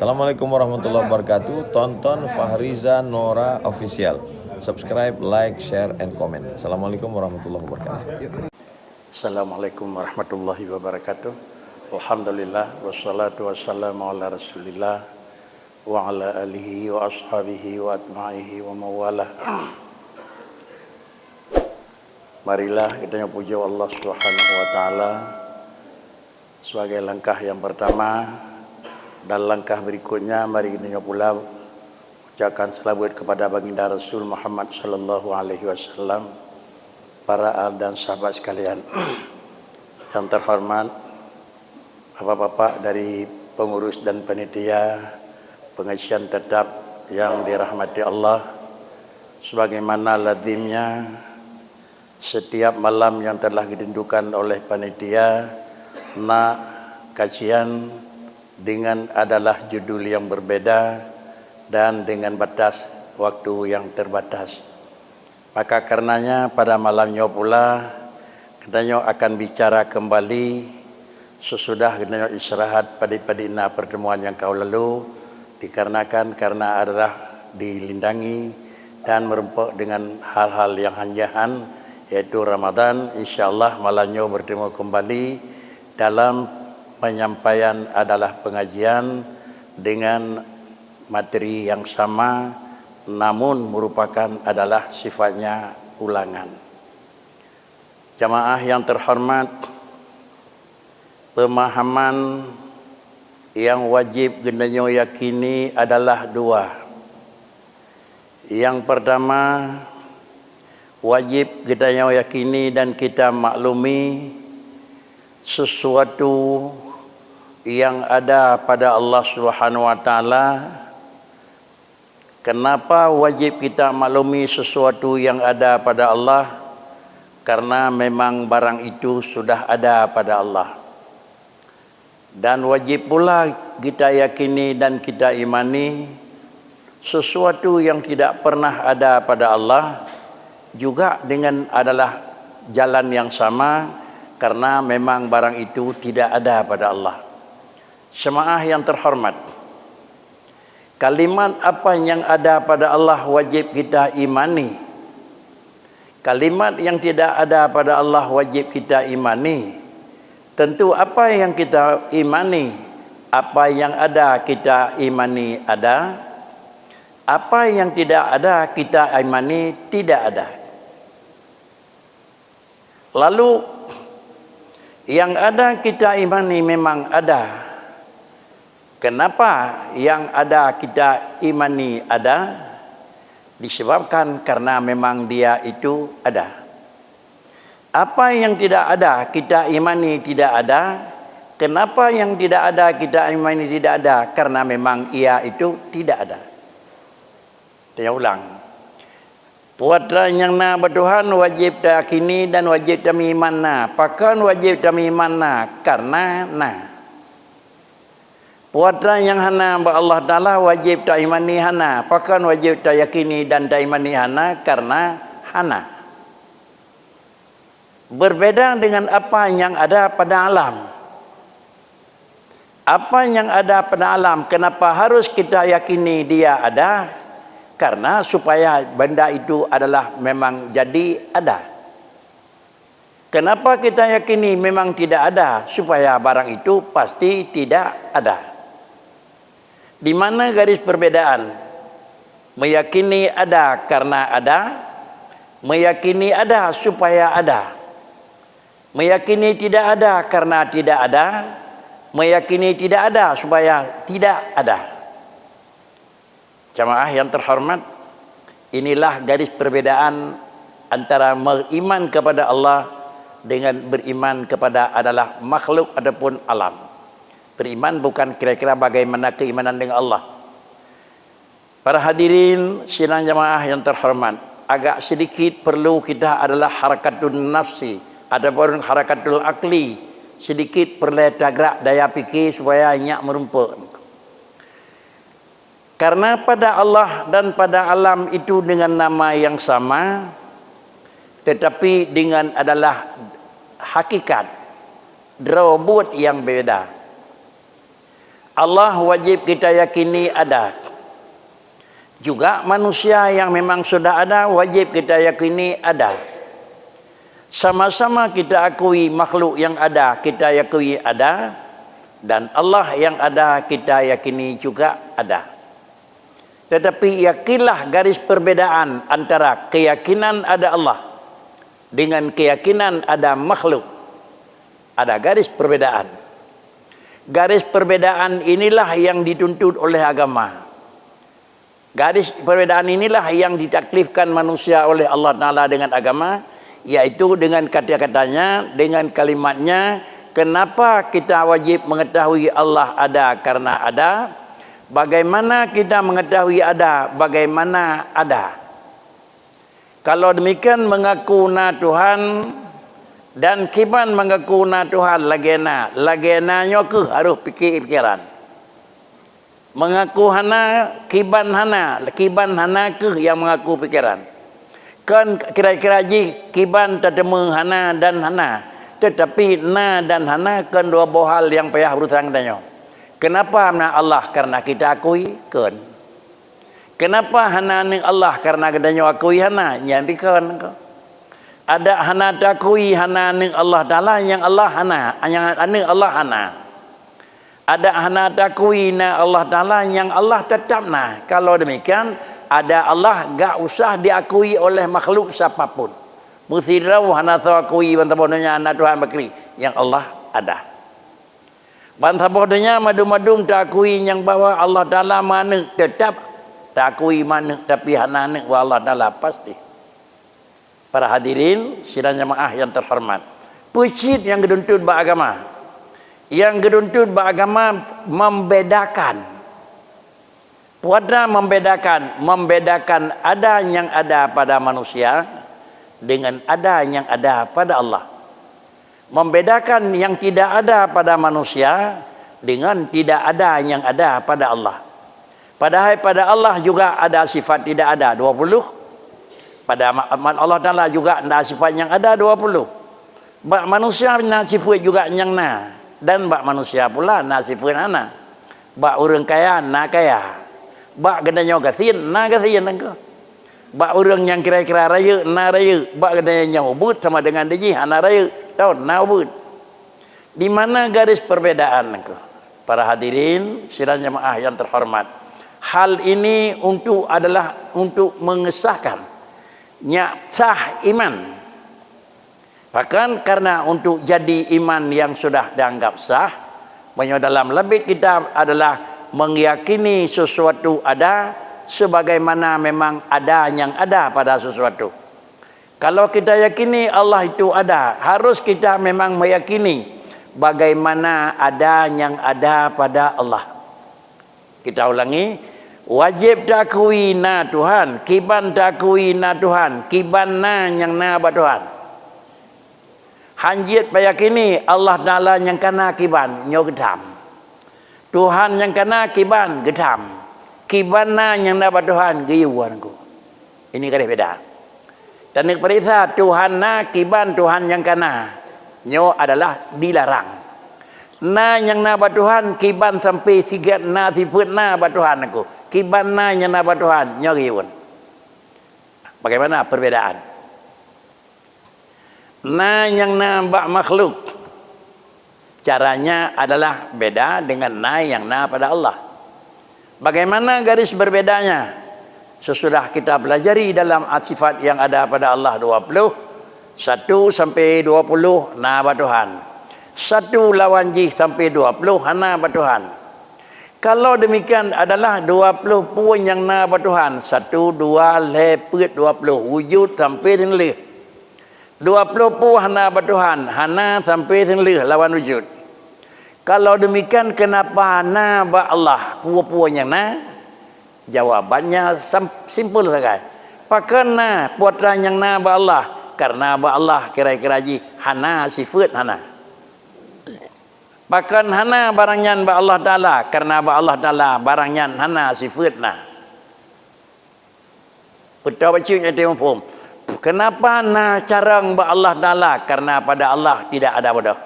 Assalamualaikum warahmatullahi wabarakatuh. Tonton Fahriza Nora Official. Subscribe, like, share, and comment. Assalamualaikum warahmatullahi wabarakatuh. Assalamualaikum warahmatullahi wabarakatuh. Alhamdulillah wassalatu wassalamu ala Rasulillah wa ala alihi wa ashabihi wa atma'ihi wa mawalah. Marilah kita puji Allah Subhanahu wa taala sebagai langkah yang pertama, dan langkah berikutnya mari kita pula ucapkan selawat kepada baginda Rasul Muhammad sallallahu alaihi wasallam, para al dan sahabat sekalian. Yang terhormat Bapak-bapak dari pengurus dan panitia pengajian tetap yang dirahmati Allah, sebagaimana lazimnya setiap malam yang telah ditentukan oleh panitia nak kajian dengan adalah judul yang berbeda dan dengan batas waktu yang terbatas. Maka karenanya pada malamnya pula kita akan bicara kembali sesudah kita istirahat pada pertemuan yang kau lalu, dikarenakan karena adalah dilindangi dan merempuk dengan hal-hal yang hanjahan, yaitu Ramadan. InsyaAllah malamnya bertemu kembali dalam penyampaian adalah pengajian dengan materi yang sama, namun merupakan adalah sifatnya ulangan. Jamaah yang terhormat, pemahaman yang wajib kita yakini adalah dua. Yang pertama, wajib kita yakini dan kita maklumi sesuatu yang ada pada Allah Subhanahu wa taala. Kenapa wajib kita maklumi sesuatu yang ada pada Allah? Karena memang barang itu sudah ada pada Allah. Dan wajib pula kita yakini dan kita imani sesuatu yang tidak pernah ada pada Allah juga dengan adalah jalan yang sama, karena memang barang itu tidak ada pada Allah. Jemaah yang terhormat, kalimat apa yang ada pada Allah wajib kita imani. Kalimat yang tidak ada pada Allah wajib kita imani. Tentu apa yang kita imani, apa yang ada kita imani ada, apa yang tidak ada kita imani tidak ada. Lalu yang ada kita imani memang ada. Kenapa yang ada kita imani ada? Disebabkan karena memang dia itu ada. Apa yang tidak ada kita imani tidak ada. Kenapa yang tidak ada kita imani tidak ada? Karena memang ia itu tidak ada. Saya ulang. Puatra yang na bertuhan wajib yakini dan wajib kami iman na. Pakan wajib kami iman na karena na. Puatra yang hana Allah Ta'ala wajib tak imani hana. Pakan wajib tak yakini dan tak imani hana karena hana. Berbeda dengan apa yang ada pada alam. Apa yang ada pada alam, kenapa harus kita yakini dia ada? Karena supaya benda itu adalah memang jadi ada. Kenapa kita yakini memang tidak ada? Supaya barang itu pasti tidak ada. Di mana garis perbedaan? Meyakini ada karena ada, meyakini ada supaya ada. Meyakini tidak ada karena tidak ada, meyakini tidak ada supaya tidak ada. Jamaah yang terhormat, inilah garis perbedaan antara beriman kepada Allah dengan beriman kepada adalah makhluk ataupun alam. Beriman bukan kira-kira bagaimana keimanan dengan Allah. Para hadirin sidang jamaah yang terhormat, agak sedikit perlu kita adalah harakatul nafsi ataupun harakatul akli, sedikit perlu gerak daya fikir supaya nyak merumpuk. Karena pada Allah dan pada alam itu dengan nama yang sama, tetapi dengan adalah hakikat, derajat yang berbeda. Allah wajib kita yakini ada. Juga manusia yang memang sudah ada wajib kita yakini ada. Sama-sama kita akui makhluk yang ada, kita yakini ada, dan Allah yang ada kita yakini juga ada. Tetapi yakinlah garis perbedaan antara keyakinan ada Allah dengan keyakinan ada makhluk. Ada garis perbedaan. Garis perbedaan inilah yang dituntut oleh agama. Garis perbedaan inilah yang ditaklifkan manusia oleh Allah Ta'ala dengan agama, yaitu dengan kata-katanya, dengan kalimatnya. Kenapa kita wajib mengetahui Allah ada? Karena ada. Bagaimana kita mengetahui ada? Bagaimana ada? Kalau demikian mengaku na Tuhan dan kiban mengaku na Tuhan lagena. Lagenanya ke harus fikir-fikiran. Mengaku hana, kiban hana ke yang mengaku pikiran. Kan kira-kira ji kiban tertemu hana dan hana. Tetapi na dan hana kan dua bohal yang payah berusaha dengannya. Kenapa na Allah? Karena kita akui kan. Kenapa hana ning Allah? Karena kedanya akui hana. Yang kan. Ada hana takui hana ning Allah Ta'ala yang Allah hana. Yang ning Allah hana. Ada hana takui na Allah Ta'ala yang Allah tetap na. Kalau demikian, ada Allah gak usah diakui oleh makhluk siapapun. Musidraw hana takui bantabodanya anak Tuhan bakri. Yang Allah ada. Bantabodanya madu-madum takui yang bahwa Allah Ta'ala mana tetap. Takui mana tapi hana nek wa Allah Ta'ala pasti. Para hadirin, sidang jemaah yang terhormat. Pucit yang geduntut beragama. Yang geduntut beragama membedakan. Puadra membedakan ada yang ada pada manusia dengan ada yang ada pada Allah. Membedakan yang tidak ada pada manusia dengan tidak ada yang ada pada Allah. Padahal pada Allah juga ada sifat tidak ada 20. Pada Allah Ta'ala juga ada sifat yang ada 20. Bak manusia ada sifat juga yang na. Dan bak manusia pula nasifun ana. Bak orang kaya na kaya. Bak gendanya gasin na gasin engko. Bak orang yang kira-kira raya na raya. Bak gendanya ubud sama dengan deji ana raya. Tahu na ubud. Di mana garis perbedaan engko? Para hadirin sidang jemaah yang terhormat. Hal ini adalah untuk mengesahkan sah iman. Bahkan karena untuk jadi iman yang sudah dianggap sah, dalam lebih kita adalah meyakini sesuatu ada sebagaimana memang ada yang ada pada sesuatu. Kalau kita yakini Allah itu ada, harus kita memang meyakini bagaimana ada yang ada pada Allah. Kita ulangi, wajib takui na Tuhan, kiban takui na Tuhan, kiban na yang na ba Tuhan. Hanjit bayakini Allah Ta'ala yang kana kiban nyo gedam. Tuhan yang kana kiban gedam. Kiban na yang dapat Tuhan giyuan ku. Ini kadang beda. Dan perisa Tuhan na kiban Tuhan yang kana nyo adalah dilarang. Na yang dapat Tuhan kiban sampai sigat na sifat na dapat Tuhan aku. Kiban na yang dapat Tuhan nyo giyuan. Bagaimana perbedaan? Na yang nampak makhluk caranya adalah beda dengan na yang na pada Allah. Bagaimana garis berbedanya? Sesudah kita pelajari dalam sifat yang ada pada Allah 20, 1 sampai 20 na pada Tuhan. 1 lawan ji sampai 20 hana pada Tuhan. Kalau demikian adalah 20 pun yang na pada Tuhan. 1, 2, lepet 20 wujud sampai dengan 20 pun hana bertuhan, hana sampai senlih lawan wujud. Kalau demikian kenapa na ba Allah pua-pua yang na? Jawabannya simpel saja. Pakan na putra yang na ba Allah? Karena ba Allah kira-kira ji hana sifat hana. Pakan hana barangnya ba Allah Ta'ala? Karena ba Allah Ta'ala barangnya hana sifat na. Betul bacanya tengok. Kenapa na carang ba Allah Ta'ala? Karena pada Allah tidak ada bodoh.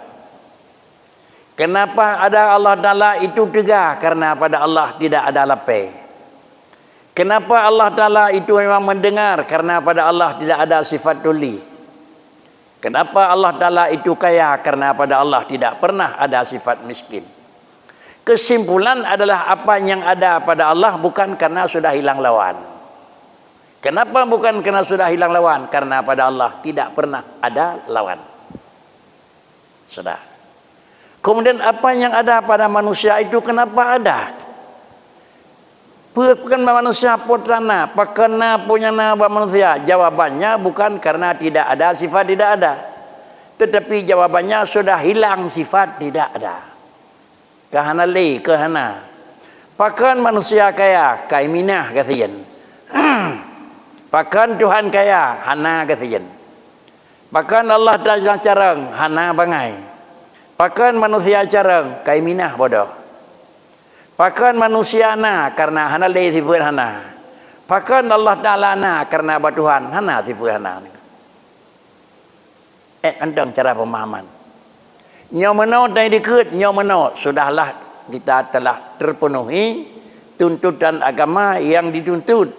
Kenapa ada Allah Ta'ala itu tegah? Karena pada Allah tidak ada lapar. Kenapa Allah Ta'ala itu memang mendengar? Karena pada Allah tidak ada sifat tuli. Kenapa Allah Ta'ala itu kaya? Karena pada Allah tidak pernah ada sifat miskin. Kesimpulan adalah apa yang ada pada Allah bukan karena sudah hilang lawan. Kenapa bukan karena sudah hilang lawan? Karena pada Allah tidak pernah ada lawan. Sudah. Kemudian apa yang ada pada manusia itu kenapa ada? Bukan manusia putrana, pakana punya nama manusia. Jawabannya bukan karena tidak ada sifat tidak ada. Tetapi jawabannya sudah hilang sifat tidak ada. Kahana li, kahana. Pakan manusia kaya, kaiminah kasihan. Pakan Tuhan kaya, hana kasihan. Pakan Allah Ta'ala carang, hana bangai. Pakan manusia carang, kaiminah bodoh. Pakan manusia na karena hana le sifat hana. Pakan Allah Ta'ala na karena Tuhan hana sifat hana. Antang cara pemahaman. Nyomeno dan dikut nyomeno sudahlah kita telah terpenuhi tuntutan agama yang dituntut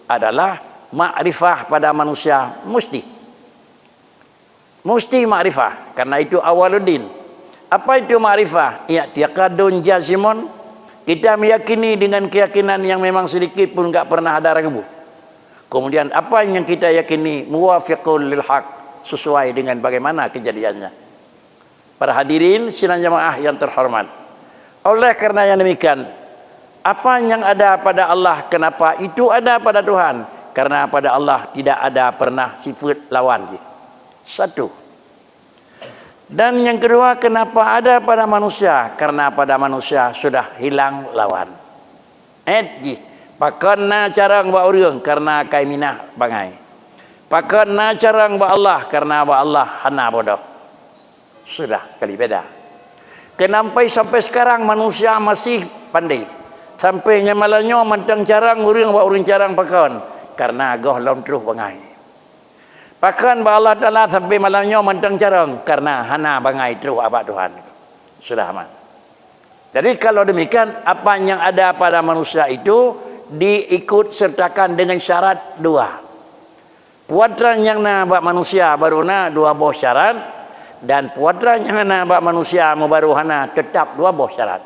adalah makrifah pada manusia mesti makrifah, karena itu awaluddin. Apa itu makrifah? Ya, tiaqadun jazimun, kita meyakini dengan keyakinan yang memang sedikit pun enggak pernah ada ragu. Kemudian apa yang kita yakini muwafiqul lil haq, sesuai dengan bagaimana kejadiannya. Para hadirin sidang jamaah yang terhormat, oleh karena yang demikian, apa yang ada pada Allah kenapa itu ada pada Tuhan? Karena pada Allah tidak ada pernah sifat lawan. Satu. Dan yang kedua, kenapa ada pada manusia? Karena pada manusia sudah hilang lawan. Pakan na carang ba urang karena kaiminah bangai. Pakan na carang ba Allah karena ba Allah hana bodoh. Sudah sekali beda. Kenapa sampai sekarang manusia masih pandai? Sampai nyamalanyo mantang carang urang ba urang carang pakan. Karena goh lom terus bangai. Pakan ba Allah Ta'ala sampai malamnya mantang carang. Karena hana bangai terus abad Tuhan. Sudah aman. Jadi kalau demikian, apa yang ada pada manusia itu diikut sertakan dengan syarat dua. Puadran yang na bak manusia baru na dua buah syarat. Dan puadran yang na bak manusia baru hana tetap dua buah syarat.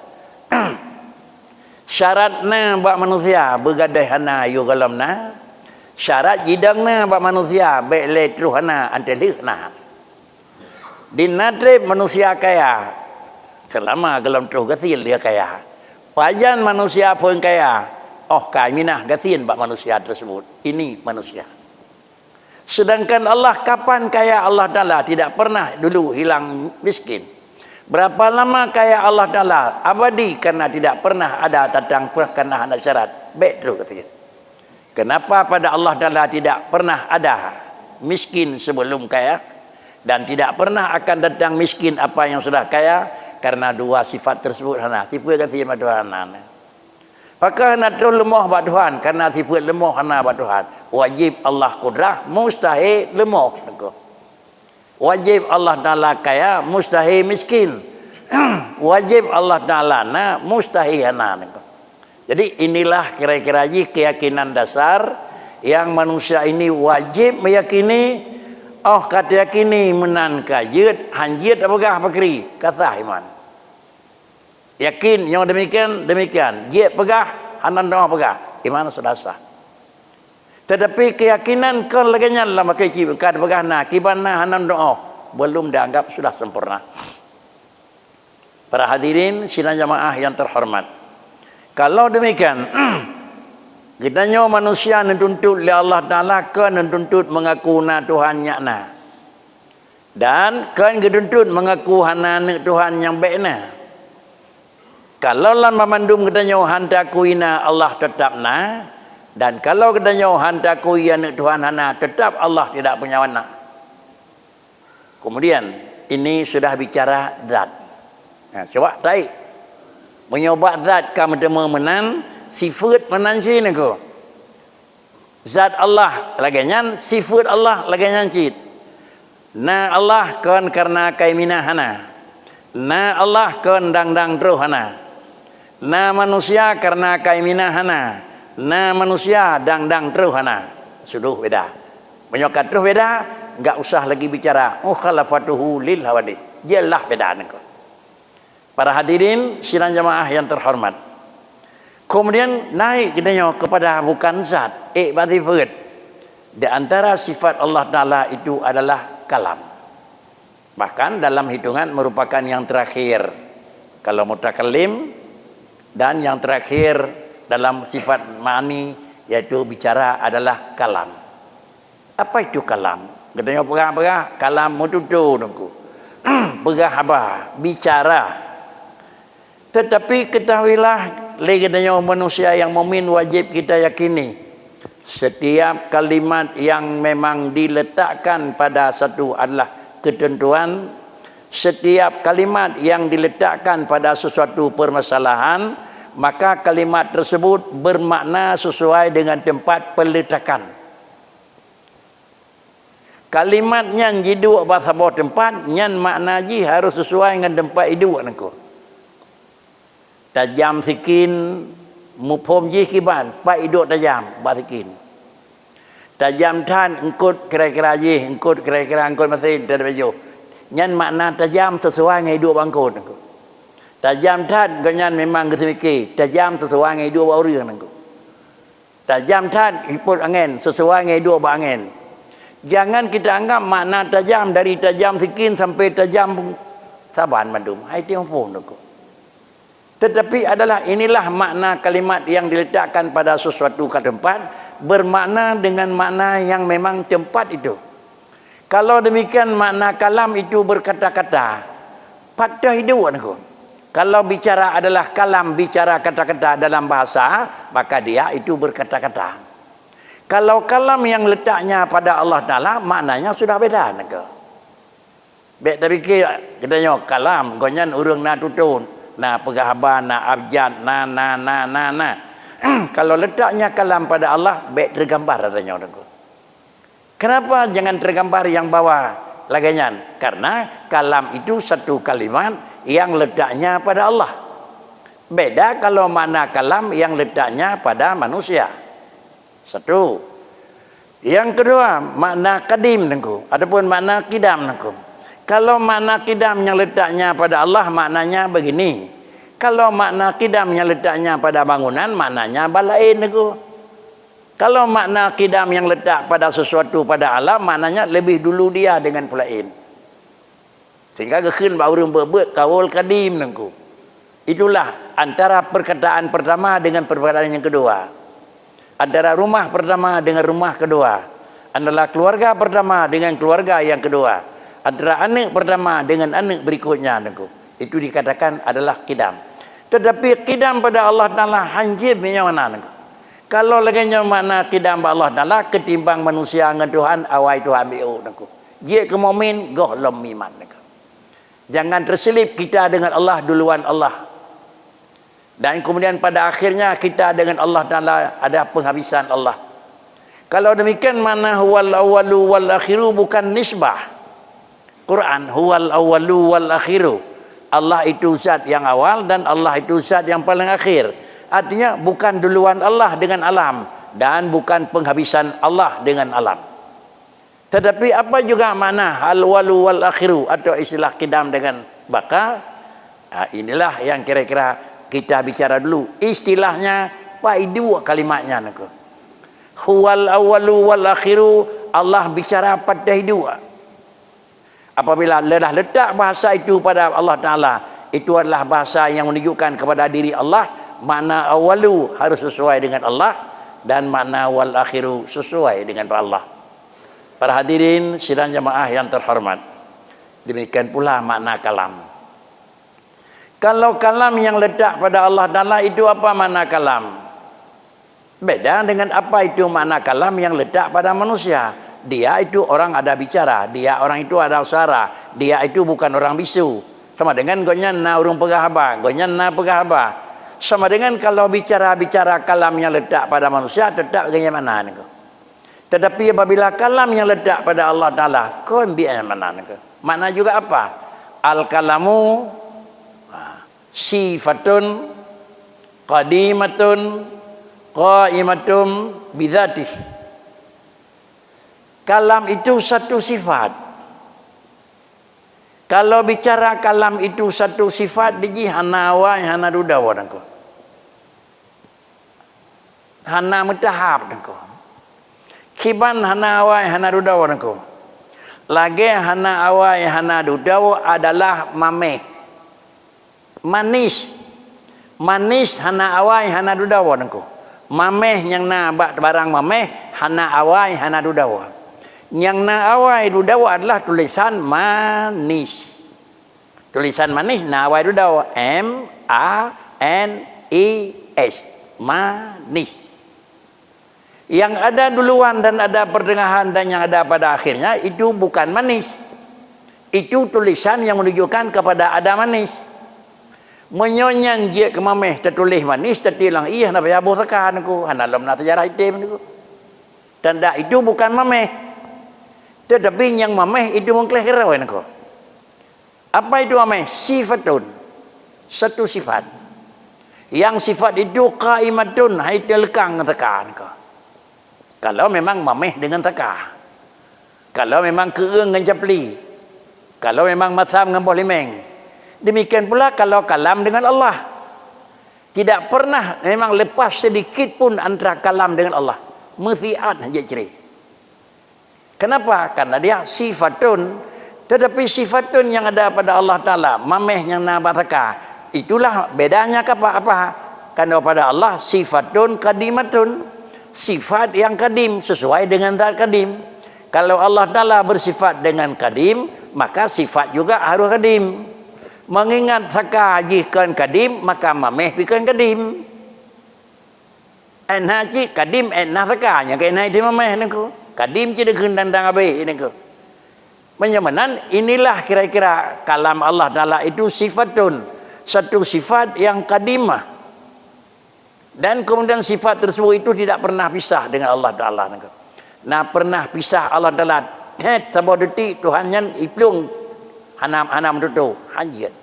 Syarat na bak manusia bergadai hana yugalam na. Syarat jidangna bak manusia baik le truhana antelihna. Dinadrib manusia kaya selama gelam truh gasil dia kaya. Pajan manusia pun kaya. Oh kaiminah gasin bak manusia tersebut. Ini manusia. Sedangkan Allah kapan kaya? Allah Ta'ala tidak pernah dulu hilang miskin. Berapa lama kaya Allah Ta'ala? Abadi, karena tidak pernah ada datang karena ada syarat. Baik truh gasin. Kenapa pada Allah Ta'ala tidak pernah ada miskin sebelum kaya dan tidak pernah akan datang miskin apa yang sudah kaya? Karena dua sifat tersebut hana tipu ganti sama Tuhan. Maka hana tu lemah bak Tuhan, karena tipu lemah hana bak Tuhan. Wajib Allah kudrah, mustahil lemah. Wajib Allah Ta'ala kaya, mustahil miskin. Wajib Allah Ta'ala na, mustahil hana. Jadi inilah kira-kira keyakinan dasar yang manusia ini wajib meyakini. Oh kata yakini menan kajut hanjit apakah pakri kata iman. Yakin yang demikian jit pegah hanan doa pegah iman sudah sah. Tetapi keyakinan kan laganya dalam pakai kad pegah na kibana hanan doa belum dianggap sudah sempurna. Para hadirin sidang jamaah yang terhormat, kalau demikian, kitanya manusia nuntut oleh Allah Ta'ala kan nuntut mengaku na Tuhan nyakna. Dan kan nuntut mengaku hana Tuhan yang baik na. Kalau lan memandum kitanya hantaku ina Allah tetap na. Dan kalau kitanya hantaku ina Tuhan hana tetap Allah tidak punya wana. Kemudian ini sudah bicara zat. Nah, coba tarik. Menyobat zat kamu temu menan sifat menan sini ko. Zat Allah lagian sifat Allah lagian cit. Na Allah kan karena kaiminah hana. Na Allah kendang-dang terus hana. Na manusia karena kaimina hana. Na manusia dang-dang terus hana. Sudah beda. Menyokat terus beda, enggak usah lagi bicara mukhalafatuhu lil hawadith. Jelas beda nengko. Para hadirin sidang jamaah yang terhormat. Kemudian naik kita kepada bukan zat, berarti di antara sifat Allah Ta'ala itu adalah kalam. Bahkan dalam hitungan merupakan yang terakhir. Kalau mutakallim, dan yang terakhir dalam sifat ma'ani yaitu bicara adalah kalam. Apa itu kalam? Katanya perah-perah, kalam mututu nunggu. Perah apa? Bicara. Tetapi ketahuilah, lagi katanya manusia yang mukmin wajib kita yakini. Setiap kalimat yang memang diletakkan pada satu adalah ketentuan. Setiap kalimat yang diletakkan pada sesuatu permasalahan, maka kalimat tersebut bermakna sesuai dengan tempat peletakan. Kalimat yang jiduk bahasa bawah tempat, yang makna ji harus sesuai dengan tempat hidup nengko. Tajam sikin, mupom ji kiban, pak hidup tajam, basikin. Tajam tan, engkut kira-kira ji, engkut kira-kira engkut mesin, tak ada baju. Yang makna tajam sesuai dengan hidup bangkut nengko. Tajam tan, ganyan memang kesemiki, tajam sesuai dengan hidup orang nengko. Tajam tan, iput angin, sesuai dengan hidup angin. Jangan kita anggap makna tajam dari tajam sikin sampai tajam saban mandum. Hai tiang pun aku. Tetapi inilah makna kalimat yang diletakkan pada sesuatu ke tempat, bermakna dengan makna yang memang tempat itu. Kalau demikian makna kalam itu berkata-kata, pada hidup aku. Kalau bicara adalah kalam, bicara kata-kata dalam bahasa, maka dia itu berkata-kata. Kalau kalam yang letaknya pada Allah Ta'ala, maknanya sudah beda. Baik tapi kita nyok kalam, gonyan urung na tutun, na pegahaban, na abjad, na. Kalau letaknya kalam pada Allah, baik tergambar adanya. Kenapa jangan tergambar yang bawah laganya? Karena kalam itu satu kalimat yang letaknya pada Allah. Beda kalau makna kalam yang letaknya pada manusia. Satu. Yang kedua, makna kadim nengku, ataupun makna kidam nengku. Kalau makna kidam yang letaknya pada Allah, maknanya begini. Kalau makna kidam yang letaknya pada bangunan, maknanya balain nengku. Kalau makna kidam yang letak pada sesuatu pada alam, maknanya lebih dulu dia dengan pulain. Sehingga kekhun baru berbuat kawul kadim nengku. Itulah antara perkataan pertama dengan perkataan yang kedua. Antara rumah pertama dengan rumah kedua. Antara keluarga pertama dengan keluarga yang kedua. Antara anak pertama dengan anak berikutnya. Itu dikatakan adalah kidam. Tetapi kidam pada Allah Ta'ala hanjib yang mana? Kalau lagi makna kidam pada Allah Ta'ala ketimbang manusia dengan Tuhan, awai Tuhan biu. Dia ke mu'min, goh lom iman. Jangan terselip kita dengan Allah duluan Allah. Dan kemudian pada akhirnya kita dengan Allah Ta'ala ada penghabisan Allah. Kalau demikian mana huwal awalu wal akhiru bukan nisbah. Quran huwal awalu wal akhiru. Allah itu zat yang awal dan Allah itu zat yang paling akhir. Artinya bukan duluan Allah dengan alam. Dan bukan penghabisan Allah dengan alam. Tetapi apa juga makna al-walu wal akhiru atau istilah kidam dengan baka. Inilah yang kira-kira kita bicara dulu. Istilahnya, dua kalimatnya. Huwal awalu wal akhiru, Allah bicara pada dua. Apabila dah letak bahasa itu pada Allah Ta'ala, itu adalah bahasa yang menunjukkan kepada diri Allah. Makna awalu harus sesuai dengan Allah. Dan makna wal akhiru sesuai dengan Allah. Para hadirin sidang jamaah yang terhormat. Demikian pula makna kalam. Kalau kalam yang letak pada Allah Ta'ala itu apa makna kalam? Beda dengan apa itu makna kalam yang letak pada manusia. Dia itu orang ada bicara. Dia orang itu ada suara. Dia itu bukan orang bisu. Sama dengan gonyan na urung pegahaba. Gonyan na pegahaba. Sama dengan kalau bicara-bicara kalam yang letak pada manusia, tetap ganyan mana. Tetapi apabila kalam yang letak pada Allah Ta'ala, kau ambil yang mana. Makna juga apa? Al-kalamu sifatun qadimatun qaimatum bidzatih. Kalam itu satu sifat. Kalau bicara kalam itu satu sifat, diji hana wa hana dudawa nangko. Hana mutahab nangko. Kiban hana wa hana dudawa nangko. Lagi hana awai hana dudawa adalah mameh. Manis. Manis hana awai hana dudawa nangko. Mameh yang na barang mameh hana awai hana dudawa. Yang na awai dudawa adalah tulisan manis. Tulisan manis na awai dudawa M A N I S. Manis. Yang ada duluan dan ada pertengahan dan yang ada pada akhirnya itu bukan manis. Itu tulisan yang menunjukkan kepada ada manis. Menyonyang dia ke mameh tertulis manis tertilang iya nak payah bosakan aku hana lam nak sejarah item niku. Tanda itu bukan mameh. Tetapi yang mameh itu mengkelihara niku. Apa itu mameh? Sifatun. Satu sifat. Yang sifat itu qaimatun hai telkang tekan niku. Kalau memang mameh dengan teka. Kalau memang keung dengan japli. Kalau memang mazhab dengan bolimeng. Demikian pula kalau kalam dengan Allah. Tidak pernah memang lepas sedikit pun antara kalam dengan Allah. Muthi'at saja ciri. Kenapa? Karena dia sifatun. Tetapi sifatun yang ada pada Allah Ta'ala. Mameh yang nabataka. Itulah bedanya apa? Karena pada Allah sifatun kadimatun. Sifat yang kadim. Sesuai dengan zat kadim. Kalau Allah Ta'ala bersifat dengan kadim. Maka sifat juga harus kadim. Mengingat saka jihkan kadim maka mameh bikan kadim. Enha ji kadim enha saka nya kainai di mameh niku. Kadim ji dekeun dandang abe niku. Menyamanan inilah kira-kira kalam Allah Taala itu sifatun, satu sifat yang kadimah. Dan kemudian sifat tersebut itu tidak pernah pisah dengan Allah Taala niku. Nah pernah pisah Allah Taala sabar detik Tuhan nyan iplung hanam tutu hanjat.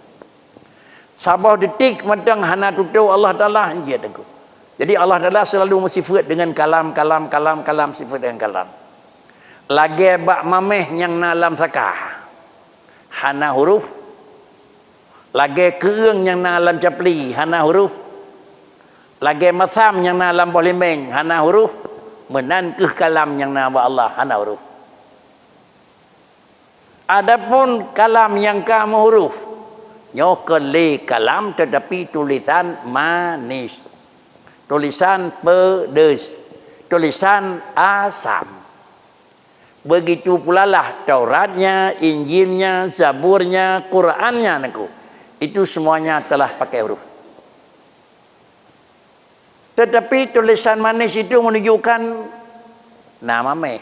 Sabar detik madang hana tutu Allah Taala hanjat aku. Jadi Allah Taala selalu bersifat dengan kalam sifat dengan kalam. Lagi bak mameh yang nalam sakah. Hana huruf. Lagi keung yang nalam capli hana huruf. Lagi masam yang nalam bolimeng hana huruf. Menan ke kalam yang nama Allah hana huruf. Adapun kalam yang kamu huruf nyokele kalam tetapi tulisan manis, tulisan pedas, tulisan asam. Begitu pula lah Tauratnya, Injilnya, Zaburnya, Qurannya niku. Itu semuanya telah pakai huruf. Tetapi tulisan manis itu menunjukkan nama meh.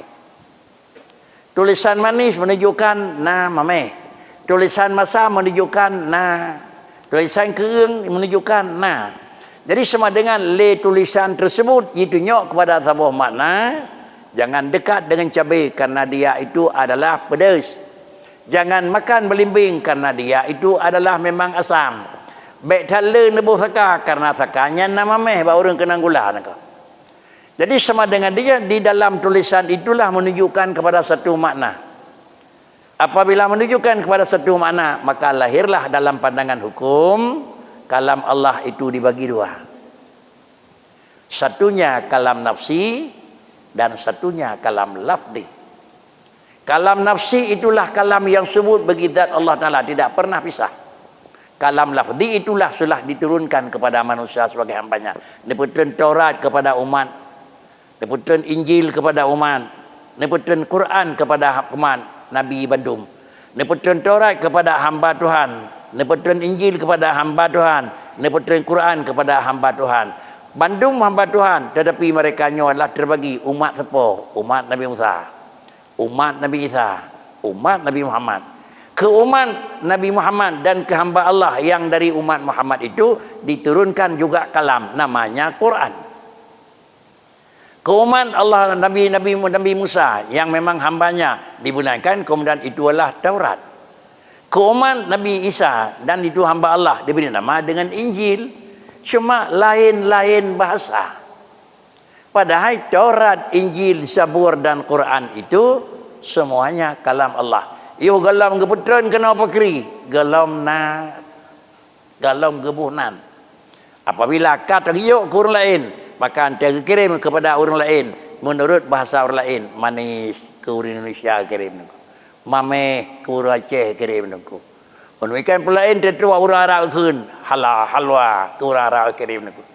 Tulisan manis menunjukkan na mameh. Tulisan masa menunjukkan na. Tulisan keung menunjukkan na. Jadi sama dengan le tulisan tersebut itu nyok kepada sebuah makna. Jangan dekat dengan cabai karena dia itu adalah pedas. Jangan makan belimbing karena dia itu adalah memang asam. Baik thala nebuh saka karena sakanya na mameh ba urang kena gula naka. Jadi sama dengan dia di dalam tulisan itulah menunjukkan kepada satu makna. Apabila menunjukkan kepada satu makna, maka lahirlah dalam pandangan hukum kalam Allah itu dibagi dua. Satunya kalam nafsi dan satunya kalam lafzi. Kalam nafsi itulah kalam yang sebut bagi zat Allah Ta'ala, tidak pernah pisah. Kalam lafzi itulah sudah diturunkan kepada manusia sebagai hambanya. Diputuskan Taurat kepada umat. Diputuskan Injil kepada umat. Diputuskan Quran kepada umat Nabi Bandung. Diputuskan Taurat kepada hamba Tuhan. Diputuskan Injil kepada hamba Tuhan. Diputuskan Quran kepada hamba Tuhan. Bandung hamba Tuhan, tetapi mereka adalah terbagi umat sepo, umat Nabi Musa, umat Nabi Isa, umat Nabi Muhammad. Ke umat Nabi Muhammad dan ke hamba Allah yang dari umat Muhammad itu diturunkan juga kalam namanya Quran. Ke umat Allah Nabi Musa yang memang hambanya dibunyikan kemudian itu adalah Taurat. ke umat Nabi Isa, dan itu hamba Allah, diberi nama dengan Injil, cuma lain-lain bahasa. Padahal Taurat, Injil, Zabur dan Quran itu semuanya kalam Allah. Yo galam gebetron kena pakri, galam gebuhnan. Apabila kata yuk ke orang lain, maka anda kirim kepada orang lain menurut bahasa orang lain. Manis ke orang Indonesia kirim, mameh ke orang Aceh kirim nunggu. Demikian pula lain tetua orang Arab kun, halwa ke orang Arab kirim nunggu.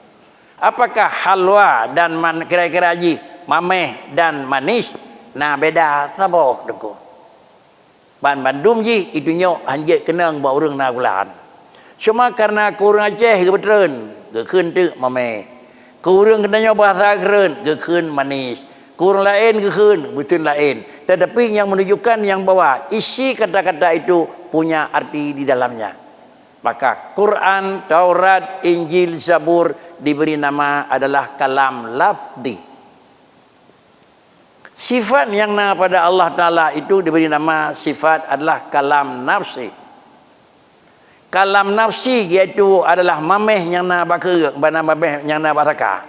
Apakah halwa dan kira-kira haji, mameh dan manis, nah beda saboh nunggu. Bandung ji itu nyok anjek kenang bawa orang nagulan. Cuma karena kurang Aceh kebetulan gekun tu mameh. Kurang kenanya bahasa keren gekun manis. Kurang lain gekun betul lain. Tetapi yang menunjukkan yang bahwa isi kata-kata itu punya arti di dalamnya. Maka Quran, Taurat, Injil, Zabur diberi nama adalah kalam lafzi. Sifat yang na pada Allah Ta'ala itu diberi nama sifat adalah kalam nafsi. Kalam nafsi iaitu adalah mameh yang na baka, bana mameh yang na bataka.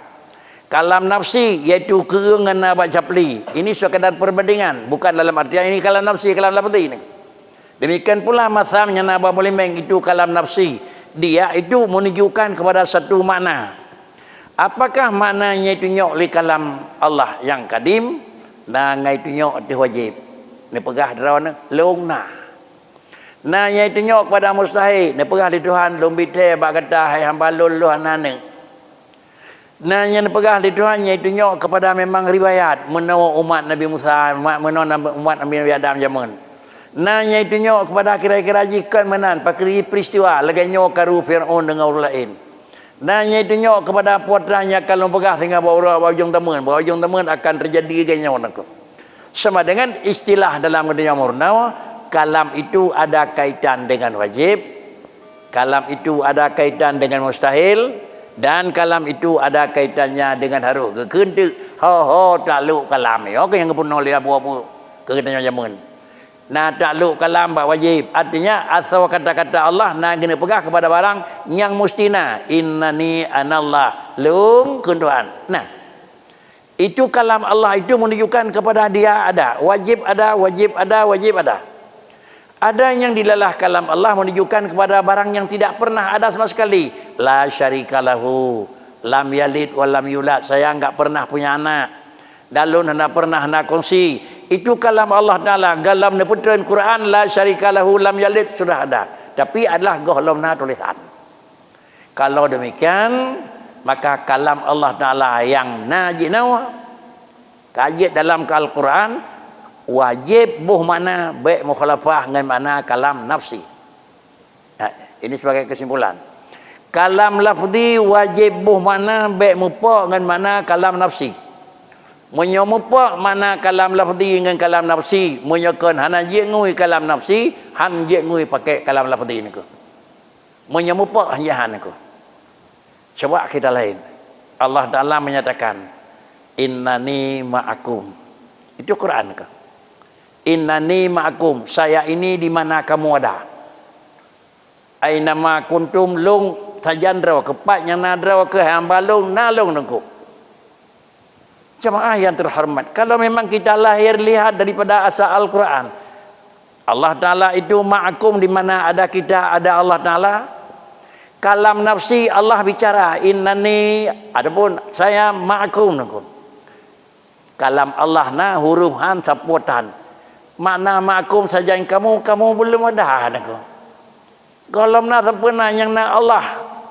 Kalam nafsi iaitu kereng yang na bacapli. Ini sekadar perbandingan, bukan dalam artian ini kalam nafsi, kalam lafzi ini. Demikian pula mazhab yang na babulimeng itu kalam nafsi. Dia itu menunjukkan kepada satu makna. Apakah maknanya itu nyok li kalam Allah yang kadim? Nah ngai itu nyok itu wajib. Ni pegah derawana longna. Nah yang itu nyok pada mustahil. Ni pegah di Tuhan lumbi te bak kata hai hamba luluh anane. Nah yang pegah di Tuhan yang itu nyok kepada memang riwayat menawa umat Nabi Musa, menawa umat Nabi Adam zaman. Nah yang itu nyok kepada kira-kira jikan menan pakri peristiwa lagi nyok karu Firaun dengan orang lain. Nah yang itu nyok kepada putranya kalau pegah tinggal bawa ujung teman akan terjadi ganya orang tu. Sama dengan istilah dalam dunia murnawa, kalam itu ada kaitan dengan wajib, kalam itu ada kaitan dengan mustahil, dan kalam itu ada kaitannya dengan harus. Kekentu ho takluk kalam ni. Okey yang kepuno lihat apa kaitannya zaman. Nah takluk kalam bak wajib. Artinya asal kata-kata Allah nak kena pegah kepada barang yang mustina. Innani anallah. Lung kuntuan. Nah, itu kalam Allah itu menunjukkan kepada dia ada. Wajib ada, wajib ada, wajib ada. Ada yang dilalah kalam Allah menunjukkan kepada barang yang tidak pernah ada sama sekali. La syarikalahu. Lam yalid wa lam yulad. Saya enggak pernah punya anak. Dalun hendak pernah hendak kongsi. Itu kalam Allah Ta'ala. Galam neputran Quran. La syarikalahu lam yalid. Sudah ada. Tapi adalah gohlomna tulisan. Kalau demikian, maka kalam Allah Ta'ala yang najinawa. Kajit dalam Al-Quran. Wajib buh mana baik mukhalafah dengan mana kalam nafsi. Nah, ini sebagai kesimpulan. Kalam lafzi wajib buh mana baik mupa dengan mana kalam nafsi. Menyomupa mana kalam lafzi dengan kalam nafsi, menyokon hana je ngui kalam nafsi, han je ngui pakai kalam lafzi ni ko. Menyomupa hanya han ko. Coba kita lain. Allah Taala menyatakan innani ma'akum. Itu Quran ke? Innani ma'akum, saya ini di mana kamu ada. Aina ma kuntum lung tajandra kepat yang nadra ke hamba lung nalung nengku. Jemaah yang terhormat, kalau memang kita lahir lihat daripada asal Al-Quran, Allah Ta'ala itu ma'akum, di mana ada kita ada Allah Ta'ala. Kalam nafsi Allah bicara innani, adapun saya ma'akum nengku. Kalam Allah na huruf han saputan. Makna ma'akum saja yang kamu belum ada nengku. Galam na sempurna yang na Allah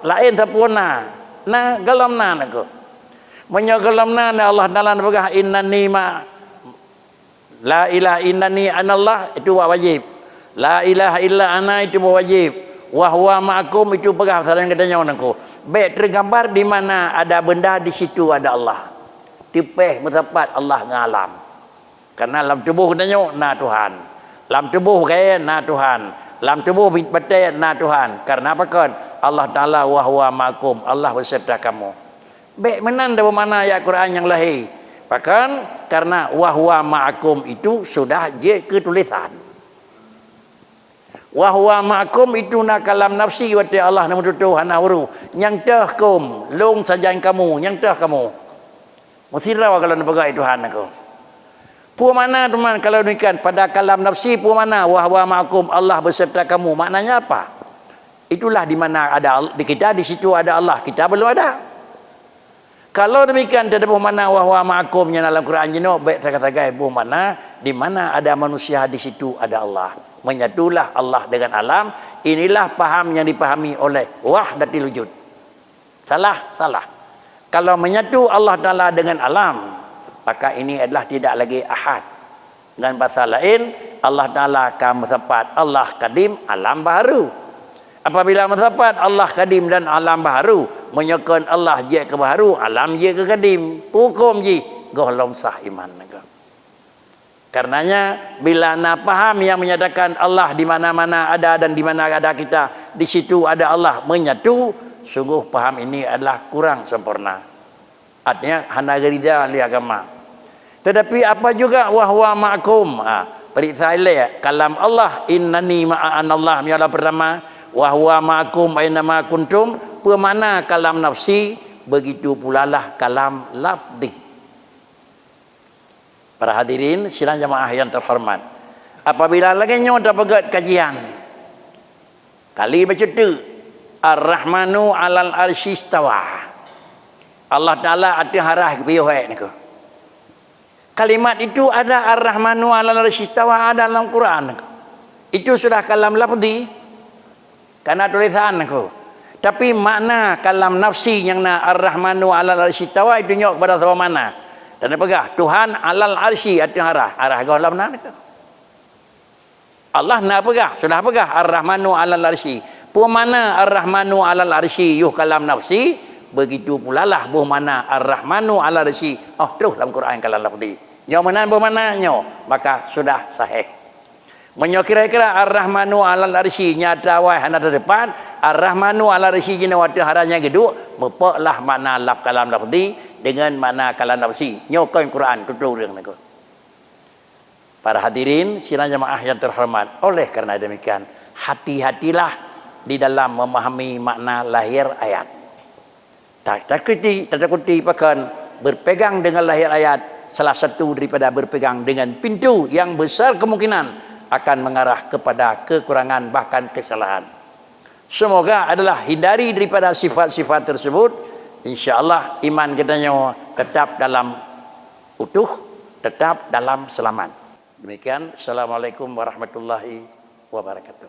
lain sempurna. Na galam na nengku. Menyogalamna Allah Taala berkata innani ma la ilaha innani anallah itu wajib. La ilaha illa ana itu wajib. Wa huwa ma'akum itu pegah saling katanya orangku. Baik tergambar di mana ada benda di situ ada Allah. Tipeh mendapat Allah ngalam. Karena dalam tubuh katanya na Tuhan. Dalam tubuh kaya na Tuhan. Dalam tubuh batin na Tuhan. Karena apa kan? Allah Taala wa huwa ma'akum. Allah beserta kamu. Baik menanda bermakna ayat Quran yang lahir. Bahkan karena wahwa ma'akum itu sudah je ketulisan. Wa huwa ma'akum itu na kalam nafsi wa ta Allah na mututu hana wuru. Nyang teh kum, long sajan kamu, nyang teh kamu. Musirah kalau nak pegang Tuhan aku. Pu mana teman kalau demikian pada kalam nafsi pu mana wa huwa ma'akum Allah beserta kamu. Maknanya apa? Itulah di mana ada di kita, di situ ada Allah, kita belum ada. Kalau demikian tidak mana wa huwa ma'akum nya dalam Quran jenuh baik kata-kata pu mana di mana ada manusia di situ ada Allah. Menyatulah Allah dengan alam. Inilah paham yang dipahami oleh wahdatul wujud. Salah. Kalau menyatu Allah Ta'ala dengan alam, maka ini adalah tidak lagi ahad. Dan bahasa lain, Allah Ta'ala akan mendapat Allah kadim, alam baharu. Apabila mendapat Allah kadim dan alam baharu, menyokong Allah je ke baharu, alam je ke kadim. Hukum je, golong sah iman. Karenanya bila nak faham yang menyatakan Allah di mana-mana ada dan di mana ada kita, di situ ada Allah menyatu, sungguh faham ini adalah kurang sempurna. Artinya hana gerida li agama. Tetapi apa juga wa huwa ma'akum. Periksa ilai kalam Allah innani ma'an Allah miala pertama wa huwa ma'akum aina ma kuntum. Pemana kalam nafsi, begitu pula lah kalam lafzi. Para hadirin sidang jamaah yang terhormat, apabila lagi nyoda pegat kajian kali baca tu Ar-Rahmanu 'alal arsy istawa, Allah Taala ada harah ke piuh niku. Kalimat itu ada Ar-Rahmanu 'alal arsy istawa ada dalam Quran. Itu sudah kalam lafzi karena tulisan niku. Tapi makna kalam nafsi yang na Ar-Rahmanu 'alal arsy istawa itu nyok pada sama mana? Dan pegah Tuhan alal arsy arah ke dalam mana? Allah nak pegah, sudah pegah Ar-Rahmanu alal arsy. Pu mana Ar-Rahmanu alal arsy yuh kalam nafsi, begitu pula lah buh mana Ar-Rahmanu alal arsy. Oh terus dalam Quran kalam lafzi. Nyo mana buh mana nyo, maka sudah sahih. Menyo kira-kira Ar-Rahmanu alal arsy nyata wai hana depan, Ar-Rahmanu alal arsy jina wata haranya geduk, mepaklah makna laf kalam lafzi dengan makna kalam nafsi. Nyokan Quran tutur dengan aku. Para hadirin sidang jamaah yang terhormat, oleh karena demikian hati-hatilah di dalam memahami makna lahir ayat. Tak takuti bahkan berpegang dengan lahir ayat salah satu daripada berpegang dengan pintu yang besar kemungkinan akan mengarah kepada kekurangan bahkan kesalahan. Semoga adalah hindari daripada sifat-sifat tersebut. InsyaAllah iman kita tetap dalam utuh, tetap dalam selamat. Demikian. Assalamualaikum warahmatullahi wabarakatuh.